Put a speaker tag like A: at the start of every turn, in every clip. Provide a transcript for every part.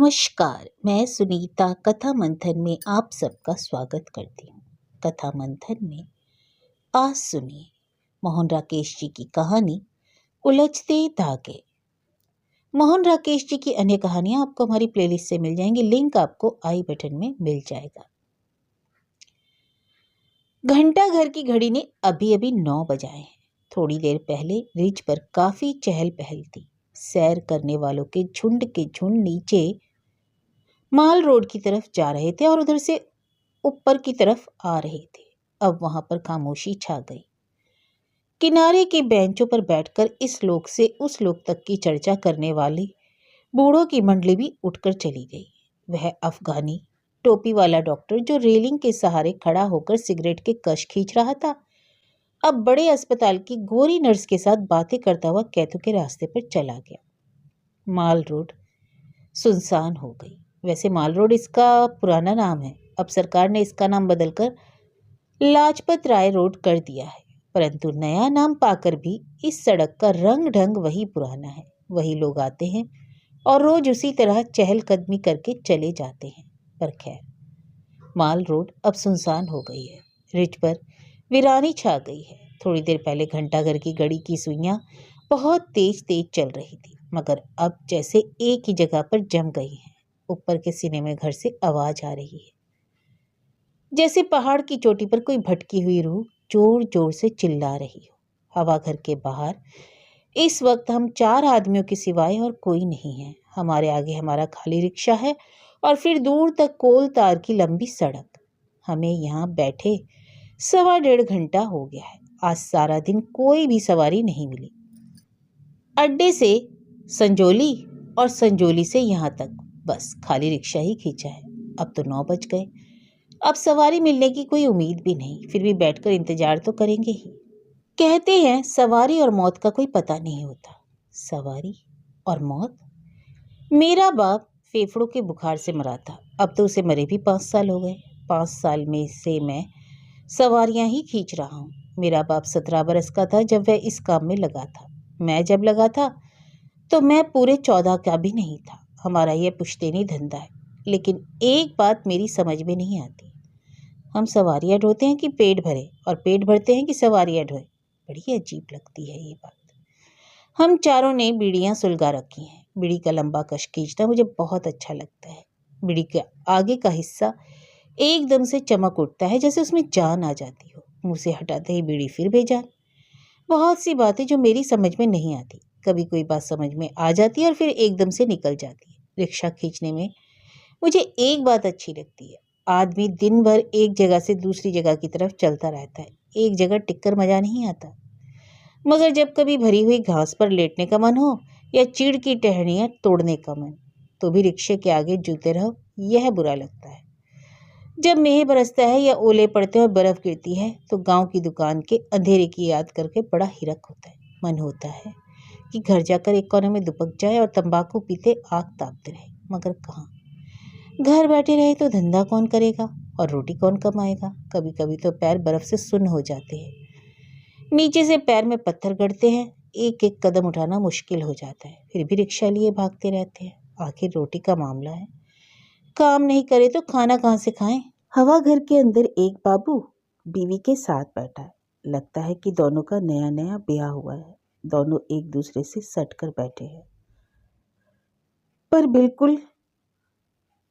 A: नमस्कार, मैं सुनीता कथा मंथन में आप सबका स्वागत करती हूँ। कथा मंथन में आज सुनिए मोहन राकेश जी की कहानी उलझते धागे। मोहन राकेश जी की अन्य कहानियां आपको हमारी प्लेलिस्ट से मिल जाएंगी, लिंक आपको आई बटन में मिल जाएगा। घंटा घर की घड़ी ने अभी अभी 9 बजाए हैं। थोड़ी देर पहले रिज पर काफी चहल पहल थी। सैर करने वालों के झुंड नीचे माल रोड की तरफ जा रहे थे और उधर से ऊपर की तरफ आ रहे थे। अब वहां पर खामोशी छा गई। किनारे के बेंचों पर बैठकर इस लोक से उस लोक तक की चर्चा करने वाली बूढ़ों की मंडली भी उठकर चली गई। वह अफगानी टोपी वाला डॉक्टर जो रेलिंग के सहारे खड़ा होकर सिगरेट के कश खींच रहा था, अब बड़े अस्पताल की गोरी नर्स के साथ बातें करता हुआ कैथों के रास्ते पर चला गया। माल रोड सुनसान हो गई। वैसे माल रोड इसका पुराना नाम है, अब सरकार ने इसका नाम बदलकर लाजपत राय रोड कर दिया है, परंतु नया नाम पाकर भी इस सड़क का रंग ढंग वही पुराना है। वही लोग आते हैं और रोज उसी तरह चहलकदमी करके चले जाते हैं। पर खैर, माल रोड अब सुनसान हो गई है। रिज पर वीरानी छा गई है। थोड़ी देर पहले घंटाघर की घड़ी की सुइयां बहुत तेज तेज चल रही थी, मगर अब जैसे एक ही जगह पर जम गई हैं। ऊपर के सिनेमा घर से आवाज आ रही है, जैसे पहाड़ की चोटी पर कोई भटकी हुई रूह जोर जोर से चिल्ला रही हो। हवा घर के बाहर इस वक्त हम 4 आदमियों के सिवाय और कोई नहीं है। हमारे आगे हमारा खाली रिक्शा है और फिर दूर तक कोल तार की लंबी सड़क। हमें यहाँ बैठे 1.25 घंटा हो गया है। आज सारा दिन कोई भी सवारी नहीं मिली। अड्डे से संजोली और संजोली से यहाँ तक बस खाली रिक्शा ही खींचा है। अब तो 9 बज गए। अब सवारी मिलने की कोई उम्मीद भी नहीं, फिर भी बैठकर इंतजार तो करेंगे ही। कहते हैं सवारी और मौत का कोई पता नहीं होता। सवारी और मौत? मेरा बाप फेफड़ों के बुखार से मरा था, अब तो उसे मरे भी 5 साल हो गए। 5 साल में से मैं सवारियां ही खींच रहा हूँ। मेरा बाप 17 बरस का था जब वह इस काम में लगा था। मैं जब लगा था तो मैं पूरे 14 का भी नहीं था। हमारा यह पुश्तैनी धंधा है। लेकिन एक बात मेरी समझ में नहीं आती, हम सवारियां ढोते हैं कि पेट भरे, और पेट भरते हैं कि सवारियां ढोए। बड़ी अजीब लगती है ये बात। हम चारों ने बीड़ियां सुलगा रखी हैं। बीड़ी का लंबा कश खींचना मुझे बहुत अच्छा लगता है। बीड़ी के आगे का हिस्सा एकदम से चमक उठता है, जैसे उसमें जान आ जाती हो। मुंह से हटाते ही बीड़ी फिर बेजान। बहुत सी बातें जो मेरी समझ में नहीं आती। कभी कोई बात समझ में आ जाती है और फिर एकदम से निकल जाती है। रिक्शा खींचने में मुझे एक बात अच्छी लगती है, आदमी दिन भर एक जगह से दूसरी जगह की तरफ चलता रहता है। एक जगह टिककर मजा नहीं आता, मगर जब कभी भरी हुई घास पर लेटने का मन हो या चीड़ की टहनियाँ तोड़ने का मन, तो भी रिक्शे के आगे जूते रहो, यह बुरा लगता है। जब मेह बरसता है या ओले पड़ते हैं और बर्फ गिरती है, तो गांव की दुकान के अंधेरे की याद करके बड़ा हिरक होता है। मन होता है कि घर जाकर एक कोने में दुबक जाए और तंबाकू पीते आग तापते रहे, मगर कहाँ। घर बैठे रहे तो धंधा कौन करेगा और रोटी कौन कमाएगा। कभी कभी तो पैर बर्फ से सुन्न हो जाते हैं, नीचे से पैर में पत्थर गड़ते हैं, एक एक कदम उठाना मुश्किल हो जाता है। फिर भी रिक्शा लिए भागते रहते हैं। आखिर रोटी का मामला है, काम नहीं करे तो खाना कहाँ से खाएं। हवा घर के अंदर एक बाबू बीवी के साथ बैठा है। लगता है कि दोनों का नया नया ब्याह हुआ है। दोनों एक दूसरे से सट कर बैठे हैं, पर बिल्कुल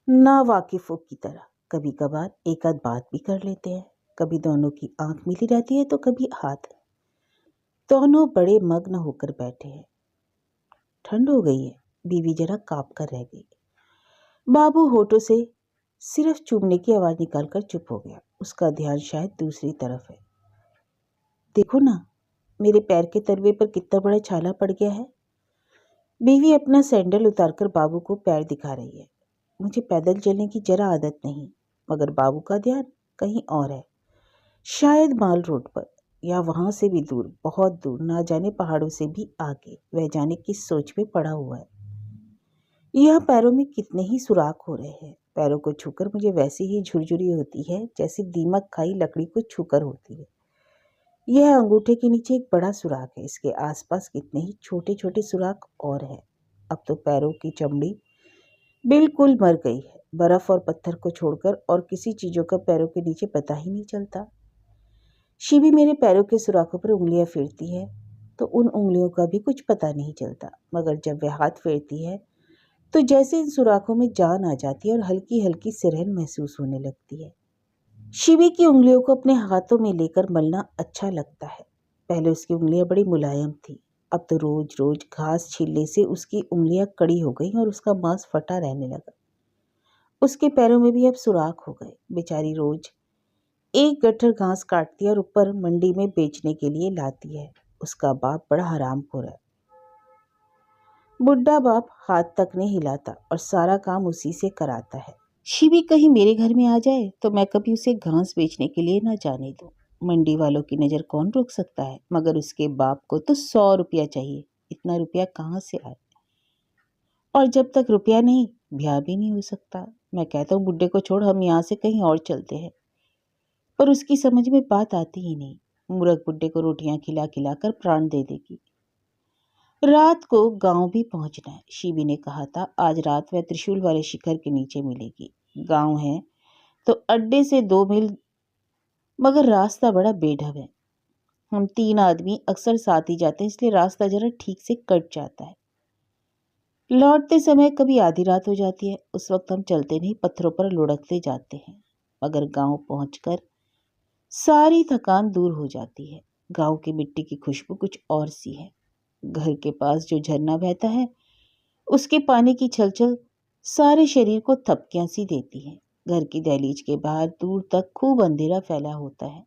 A: ना वाकिफों की तरह। कभी कभार एक आध बात भी कर लेते हैं। कभी दोनों की आंख मिली रहती है तो कभी हाथ। दोनों बड़े मग्न होकर बैठे हैं। ठंड हो गई है। बीवी जरा कांप कर रह गई। बाबू होठों से सिर्फ चूमने की आवाज निकालकर चुप हो गया। उसका ध्यान शायद दूसरी तरफ है। देखो ना, मेरे पैर के तलवे पर कितना बड़ा छाला पड़ गया है। बीवी अपना सैंडल उतारकर बाबू को पैर दिखा रही है। मुझे पैदल चलने की जरा आदत नहीं, मगर बाबू का ध्यान कहीं और है। शायद माल रोड पर, या वहां से भी दूर, बहुत दूर, ना जाने पहाड़ों से भी आगे। वह जाने किस सोच में पड़ा हुआ है। यह पैरों में कितने ही सुराख हो रहे हैं। पैरों को छूकर मुझे वैसी ही झुरझुरी होती है जैसी दीमक खाई लकड़ी को छूकर होती है। यह अंगूठे के नीचे एक बड़ा सुराख है। इसके आसपास कितने ही छोटे छोटे सुराख और हैं। अब तो पैरों की चमड़ी बिल्कुल मर गई है, बर्फ और पत्थर को छोड़कर और किसी चीजों का पैरों के नीचे पता ही नहीं चलता। शिबी मेरे पैरों के सुराखों पर उंगलियां फेरती है तो उन उंगलियों का भी कुछ पता नहीं चलता, मगर जब वह हाथ फेरती है तो जैसे इन सुराखों में जान आ जाती है और हल्की हल्की सिरहन महसूस होने लगती है। शिवी की उंगलियों को अपने हाथों में लेकर मलना अच्छा लगता है। पहले उसकी उंगलियां बड़ी मुलायम थी, अब तो रोज रोज घास छीलने से उसकी उंगलियां कड़ी हो गई और उसका मांस फटा रहने लगा। उसके पैरों में भी अब सुराख हो गए। बेचारी रोज एक गट्ठर घास काटती है और ऊपर मंडी में बेचने के लिए लाती है। उसका बाप बड़ा हरामखोर है। बुढ़ा बाप हाथ तक नहीं हिलाता और सारा काम उसी से कराता है। शिवी कहीं मेरे घर में आ जाए तो मैं कभी उसे घास बेचने के लिए ना जाने दूं। मंडी वालों की नज़र कौन रोक सकता है, मगर उसके बाप को तो 100 रुपया चाहिए। इतना रुपया कहाँ से आए? और जब तक रुपया नहीं, ब्याह भी नहीं हो सकता। मैं कहता हूँ बुढ़े को छोड़, हम यहाँ से कहीं और चलते हैं, पर उसकी समझ में बात आती ही नहीं। मूर्ख बुढ़े को रोटियां खिला खिला कर प्राण दे देगी। रात को गांव भी पहुंचना है। शिवी ने कहा था आज रात वह त्रिशूल वाले शिखर के नीचे मिलेगी। गांव है तो अड्डे से 2 मील, मगर रास्ता बड़ा बेढब है। हम 3 आदमी अक्सर साथ ही जाते हैं, इसलिए रास्ता जरा ठीक से कट जाता है। लौटते समय कभी आधी रात हो जाती है। उस वक्त हम चलते नहीं, पत्थरों पर लुढ़कते जाते हैं। मगर गांव पहुंचकर सारी थकान दूर हो जाती है। गांव की मिट्टी की खुशबू कुछ और सी है। घर के पास जो झरना बहता है उसके पानी की छलछल सारे शरीर को थपकियां सी देती है। घर की दहलीज के बाहर दूर तक खूब अंधेरा फैला होता है।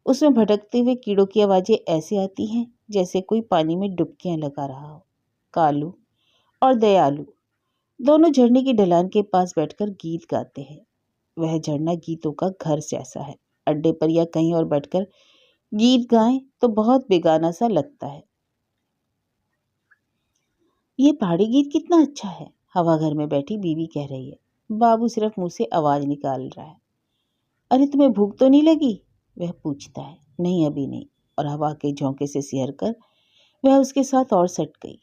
A: उसमें भटकते हुए कीड़ों की आवाजें ऐसे आती हैं जैसे कोई पानी में डुबकियां लगा रहा हो। कालू और दयालु दोनों झरने की ढलान के पास बैठकर गीत गाते हैं। वह झरना गीतों का घर जैसा है। अड्डे पर या कहीं और बैठकर गीत गाएं तो बहुत बेगाना सा लगता है। ये पहाड़ी गीत कितना अच्छा है, हवा घर में बैठी बीवी कह रही है। बाबू सिर्फ मुंह से आवाज निकाल रहा है। अरे तुम्हें भूख तो नहीं लगी? वह पूछता है। नहीं अभी नहीं। और हवा के झोंके से सिहर कर वह उसके साथ और सट गई।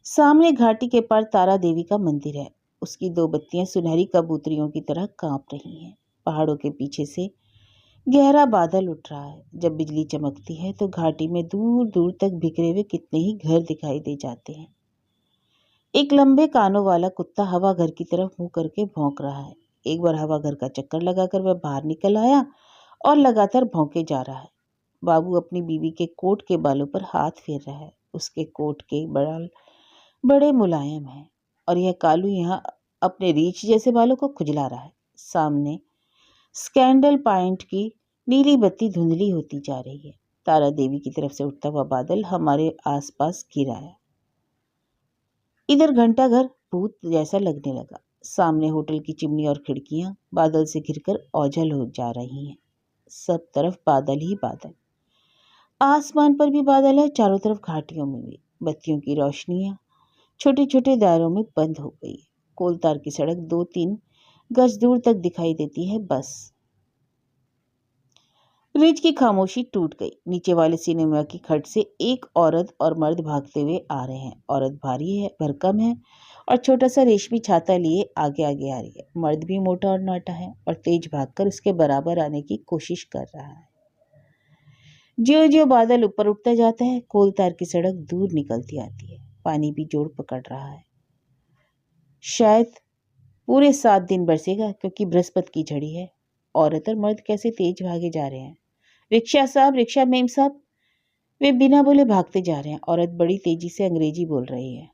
A: सामने घाटी के पार तारा देवी का मंदिर है। उसकी 2 बत्तियां सुनहरी कबूतरियों की तरह कांप रही हैं। पहाड़ों के पीछे से गहरा बादल उठ रहा है। जब बिजली चमकती है तो घाटी में दूर दूर तक बिखरे हुए कितने ही घर दिखाई दे जाते हैं। एक लंबे कानों वाला कुत्ता हवा घर की तरफ मुंह करके भौंक रहा है। एक बार हवा घर का चक्कर लगाकर वह बाहर निकल आया और लगातार भौंके जा रहा है। बाबू अपनी बीवी के कोट के बालों पर हाथ फेर रहा है। उसके कोट के बाल बड़े मुलायम हैं और यह कालू यहाँ अपने रीछ जैसे बालों को खुजला रहा है। सामने स्कैंडल पॉइंट की नीली बत्ती धुंधली होती जा रही है। तारा देवी की तरफ से उठता हुआ बादल हमारे आसपास घिरा है। इधर घंटाघर भूत जैसा लगने लगा। सामने होटल की चिमनी और खिड़कियां बादल से घिरकर ओझल हो जा रही हैं। सब तरफ बादल ही बादल। आसमान पर भी बादल है, चारों तरफ घाटियों में भी। बत्तियों की रोशनियां छोटे छोटे दायरों में बंद हो गई। कोलतार की सड़क 2-3 गज दूर तक दिखाई देती है बस। रिज की खामोशी टूट गई। नीचे वाले सिनेमा की खट से एक औरत और मर्द भागते हुए आ रहे हैं। औरत भारी है, भरकम है और छोटा सा रेशमी छाता लिए आगे आगे आ रही है। मर्द भी मोटा और नाटा है और तेज भागकर उसके बराबर आने की कोशिश कर रहा है। ज्यों ज्यों बादल ऊपर उठता जाता है, कोलतार की सड़क दूर निकलती आती है। पानी भी जोर पकड़ रहा है। शायद पूरे 7 दिन बरसेगा, क्योंकि बृहस्पति की झड़ी है। औरत और मर्द कैसे तेज भागे जा रहे हैं। रिक्शा साहब, रिक्शा मेम साहब, वे बिना बोले भागते जा रहे हैं। औरत बड़ी तेजी से अंग्रेजी बोल रही है।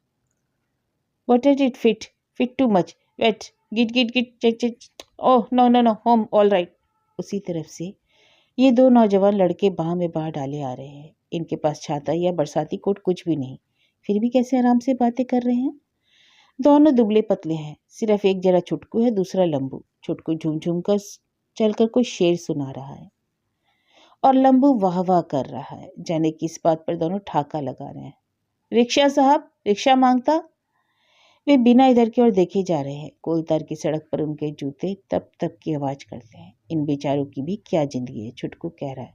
A: What did it fit? Fit too much. Wet. Git. Check. Oh, no. Home. All right. उसी तरफ से ये 2 नौजवान लड़के बाह में बाह डाले आ रहे हैं। इनके पास छाता या बरसाती कोट कुछ भी नहीं, फिर भी कैसे आराम से बातें कर रहे हैं। दोनों दुबले पतले हैं। सिर्फ एक जरा छुटकू है, दूसरा लंबू। छुटकू झूम झूम कर चलकर कोई शेर सुना रहा है और लंबू वाह वाह कर रहा है। जाने किस बात पर दोनों ठाका लगा रहे हैं। रिक्शा साहब, रिक्शा मांगता। वे बिना इधर की ओर देखे जा रहे हैं। कोलतार की सड़क पर उनके जूते तप तप की आवाज करते हैं। इन बेचारों की भी क्या जिंदगी है, छुटकू कह रहा है।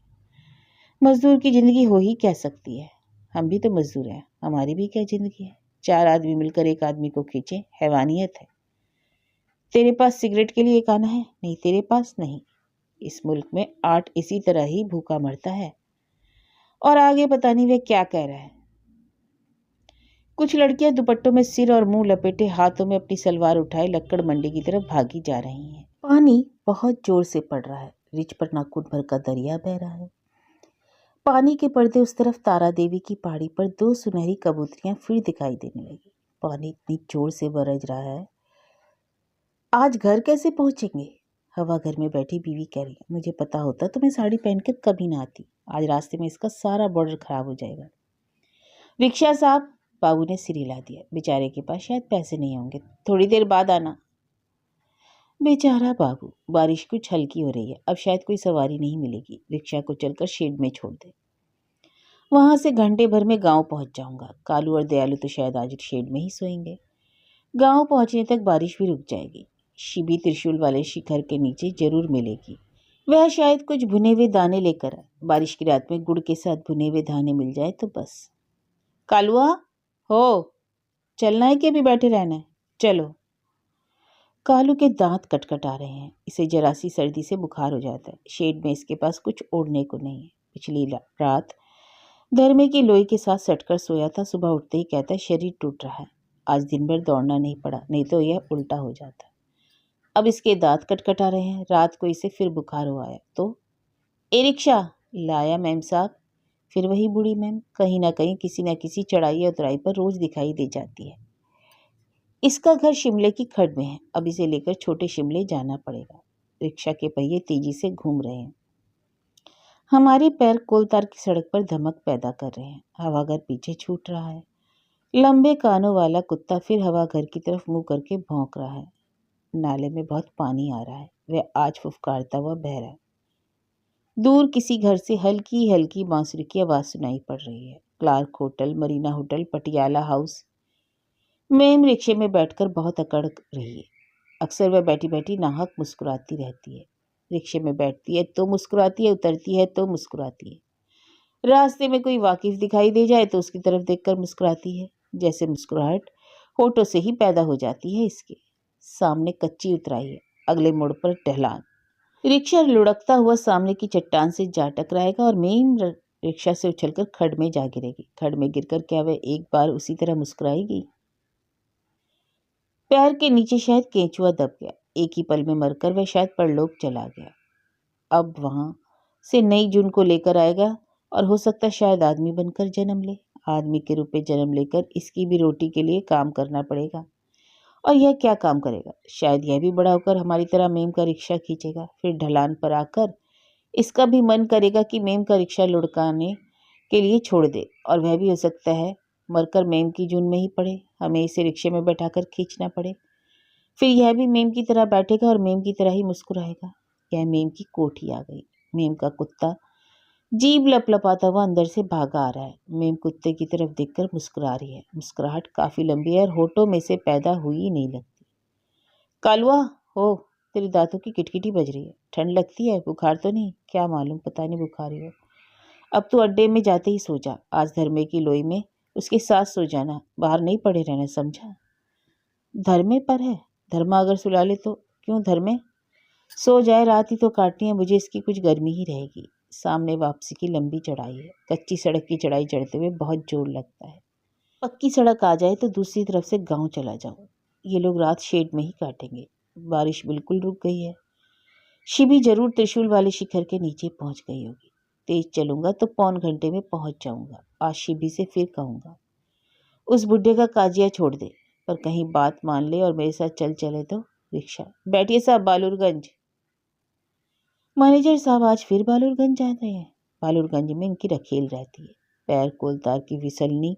A: मजदूर की जिंदगी हो ही क्या सकती है। हम भी तो मजदूर हैं, हमारी भी क्या जिंदगी है। 4 आदमी मिलकर एक आदमी को खींचे, हैवानियत है। तेरे पास सिगरेट के लिए एक आना है? नहीं, तेरे पास नहीं। इस मुल्क में 8 इसी तरह ही भूखा मरता है। और आगे पता नहीं वे क्या कह रहा है। कुछ लड़कियां दुपट्टों में सिर और मुंह लपेटे हाथों में अपनी सलवार उठाए लक्कड़ मंडी की तरफ भागी जा रही हैं। पानी बहुत जोर से पड़ रहा है। रिच पर नाखून भर का दरिया बह रहा है। पानी के पर्दे उस तरफ तारा देवी की पहाड़ी पर 2 सुनहरी कबूतरियां फिर दिखाई देने लगी। पानी इतनी जोर से बरस रहा है। आज घर कैसे पहुंचेंगे? हवा घर में बैठी बीवी कह रही है, मुझे पता होता तो मैं साड़ी पहनकर कभी ना आती। आज रास्ते में इसका सारा बॉर्डर खराब हो जाएगा। रिक्शा साहब, बाबू ने सिर हिला दिया। बेचारे के पास शायद पैसे नहीं होंगे, थोड़ी देर बाद आना। बेचारा बाबू, बारिश कुछ हल्की हो रही है, अब शायद कोई सवारी नहीं मिलेगी। रिक्शा को चलकर शेड में छोड़ दे, वहां से घंटे भर में गांव पहुंच जाऊंगा। कालू और दयालु तो शायद आज शेड में ही सोएंगे। गांव पहुंचने तक बारिश भी रुक जाएगी। शिबी त्रिशूल वाले शिखर के नीचे जरूर मिलेगी। वह शायद कुछ भुने हुए दाने लेकर आए। बारिश की रात में गुड़ के साथ भुने हुए दाने मिल जाए तो बस। कालुआ हो, चलना है कि अभी बैठे रहना है? चलो। कालू के दांत कटकट आ रहे हैं। इसे जरा सी सर्दी से बुखार हो जाता है। शेड में इसके पास कुछ ओढ़ने को नहीं है। पिछली रात धर्मे की लोई के साथ सटकर सोया था। सुबह उठते ही कहता है शरीर टूट रहा है। आज दिन भर दौड़ना नहीं पड़ा, नहीं तो यह उल्टा हो जाता। अब इसके दांत कटकटा रहे हैं। रात को इसे फिर बुखार हो आया तो ए रिक्शा लाया मैम साहब। फिर वही बूढ़ी मैम, कहीं ना कहीं किसी न किसी चढ़ाई उतराई पर रोज दिखाई दे जाती है। इसका घर शिमले की खड्ड में है। अब इसे लेकर छोटे शिमले जाना पड़ेगा। रिक्शा के पहिए तेजी से घूम रहे हैं। हमारे पैर कोलतार की सड़क पर धमक पैदा कर रहे हैं। हवाघर पीछे छूट रहा है। लंबे कानों वाला कुत्ता फिर हवाघर की तरफ मुंह करके भौंक रहा है। नाले में बहुत पानी आ रहा है। वह आज फुफकारता हुआ बह रहा है। दूर किसी घर से हल्की हल्की बांसुरी की आवाज सुनाई पड़ रही है। Clarke hotel, Marina hotel, Patiala house. Ma'am रिक्शे में बैठकर बहुत अकड़ रही है। अक्सर वह बैठी बैठी नाहक मुस्कुराती रहती है। रिक्शे में बैठती है तो मुस्कुराती है, उतरती है तो मुस्कुराती है। रास्ते में कोई वाकिफ दिखाई दे जाए तो उसकी तरफ देखकर मुस्कुराती है। जैसे मुस्कुराहट होठों से ही पैदा हो जाती है। इसके सामने कच्ची उतराई है। अगले मोड़ पर ढलान। रिक्शा लुढ़कता हुआ सामने की चट्टान से जा टकराएगा और मेम रिक्शा से उछलकर खड्ड में जा गिरेगी। खड्ड में गिरकर क्या वह एक बार उसी तरह मुस्कुराएगी? पैर के नीचे शायद केंचुआ दब गया। एक ही पल में मरकर वह शायद परलोक चला गया। अब वहां से नई जून को लेकर आएगा और हो सकता है शायद आदमी बनकर जन्म ले। आदमी के रूप में जन्म लेकर इसकी भी रोटी के लिए काम करना पड़ेगा। और यह क्या काम करेगा? शायद यह भी बड़ा होकर हमारी तरह मेम का रिक्शा खींचेगा। फिर ढलान पर आकर इसका भी मन करेगा कि मेम का रिक्शा लुढ़काने के लिए छोड़ दे। और वह भी हो सकता है मरकर मेम की जून में ही पड़े, हमें इसे रिक्शे में बैठाकर खींचना पड़े। फिर यह भी मेम की तरह बैठेगा और मेम की तरह ही मुस्कुराएगा। यह मेम की कोठी आ गई। मेम का कुत्ता जीभ लपलपाता हुआ अंदर से भागा आ रहा है। मेम कुत्ते की तरफ देखकर मुस्कुरा रही है। मुस्कुराहट काफी लंबी है और होठों में से पैदा हुई ही नहीं लगती। कालुआ हो, तेरे दांतों की किटकिटी बज रही है। ठंड लगती है? बुखार तो नहीं? क्या मालूम, पता नहीं बुखार ही हो। अब तो अड्डे में जाते ही सो जा। आज धर्मे की लोई में उसके साथ सो जाना, बाहर नहीं पड़े रहना, समझा? धर्मे पर है। धर्मा अगर सुला ले तो? क्यों धर्मे? सो जाए, रात ही तो काटनी है, मुझे इसकी कुछ गर्मी ही रहेगी। सामने वापसी की लंबी चढ़ाई है। कच्ची सड़क की चढ़ाई चढ़ते हुए बहुत जोर लगता है। पक्की सड़क आ जाए तो दूसरी तरफ से गांव चला जाऊं। ये लोग रात शेड में ही काटेंगे। बारिश बिल्कुल रुक गई है। शिबी जरूर त्रिशूल वाले शिखर के नीचे पहुंच गई होगी। तेज चलूंगा तो पौन घंटे में पहुंच जाऊंगा। आज शिबी से फिर कहूंगा उस बुढ़े का काजिया छोड़ दे, पर कहीं बात मान ले और मेरे साथ चल चले तो। रिक्शा, बैठिए साहब, बालूरगंज। मैनेजर साहब आज फिर बालूरगंज जा रहे हैं। बालूरगंज में इनकी रखेल रहती है। पैर कोलतार की फिसलनी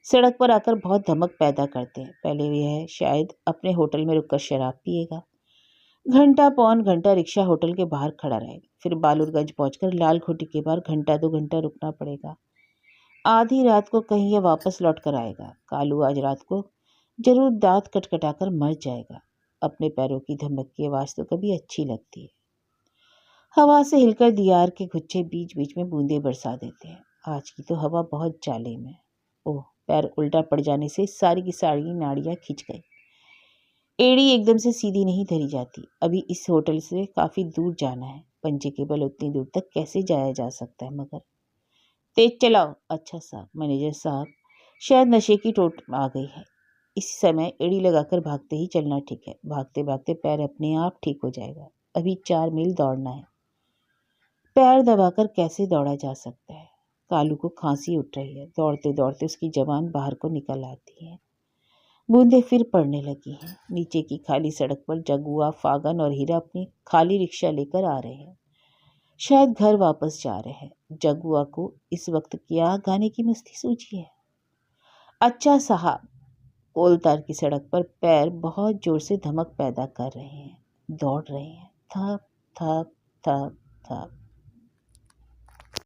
A: सड़क पर आकर बहुत धमक पैदा करते हैं। पहले वह शायद अपने होटल में रुककर शराब पिएगा। घंटा पौन घंटा रिक्शा होटल के बाहर खड़ा रहेगा। फिर बालूरगंज पहुंचकर लाल घोटी के बाहर घंटा 2 घंटा रुकना पड़ेगा। आधी रात को कहीं यह वापस लौट कर आएगा। कालू आज रात को जरूर दांत कटकटाकर मर जाएगा। अपने पैरों की धमक की आवाज तो कभी अच्छी लगती है। हवा से हिलकर दियार के गुच्छे बीच बीच में बूंदे बरसा देते हैं। आज की तो हवा बहुत जालिम है। ओह, पैर उल्टा पड़ जाने से सारी की सारी नाड़ियाँ खिंच गई। एड़ी एकदम से सीधी नहीं धरी जाती। अभी इस होटल से काफ़ी दूर जाना है। पंजे के बल उतनी दूर तक कैसे जाया जा सकता है? मगर तेज चलाओ। अच्छा साहब, मैनेजर साहब, शायद नशे की टोट आ गई है। इस समय एड़ी लगाकर भागते ही चलना ठीक है। भागते भागते पैर अपने आप ठीक हो जाएगा। अभी 4 मील दौड़ना है। पैर दबाकर कैसे दौड़ा जा सकता है? कालू को खांसी उठ रही है। दौड़ते दौड़ते उसकी जबान बाहर को निकल आती है। बूंदें फिर पड़ने लगी हैं। नीचे की खाली सड़क पर जगुआ, फागन और हीरा अपनी खाली रिक्शा लेकर आ रहे हैं। शायद घर वापस जा रहे हैं। जगुआ को इस वक्त क्या गाने की मस्ती सूझी है? अच्छा साहब, कोलतार की सड़क पर पैर बहुत जोर से धमक पैदा कर रहे हैं। दौड़ रहे हैं। थप थप थप थप।